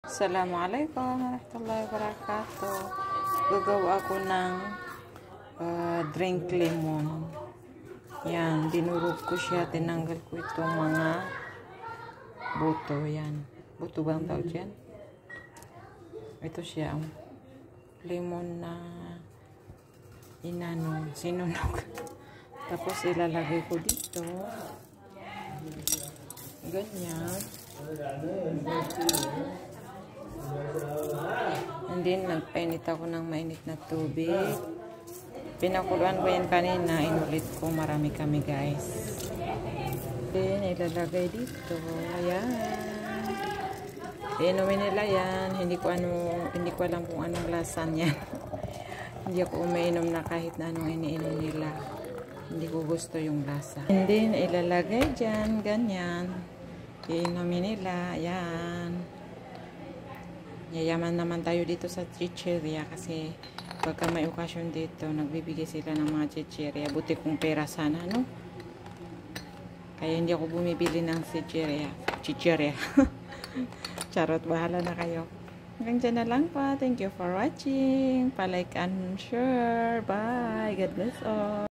Assalamualaikum warahmatullahi wabarakatuh. Gagawa ako ng drink lemon. Yan, dinurog ko siya, tinanggal ko itong mga buto. Yan, buto bang tawag dyan? Ito siya, lemon na sinunog. Tapos ilalagay ko dito. Ganyan. And then, nagpainit ako ng mainit na tubig. Pinakuluan ko yan kanina. Inulit ko. Marami kami, guys. Then, ilalagay dito. Ayan. Inumin nila yan. Hindi ko alam kung anong lasa niyan. Hindi ako umainom na kahit na anong iniinom nila. Hindi ko gusto yung lasa. And then, ilalagay dyan. Ganyan. Iinumin nila. Ayan. Yayaman naman tayo dito sa chicheria kasi pagka may okasyon dito, nagbibigay sila ng mga chicheria. Buti kong pera sana, no? Kaya hindi ako bumibili ng chicheria. Charot, bahala na kayo. Hanggang dyan na lang pa. Thank you for watching. Pa-like and share. Bye. God bless all.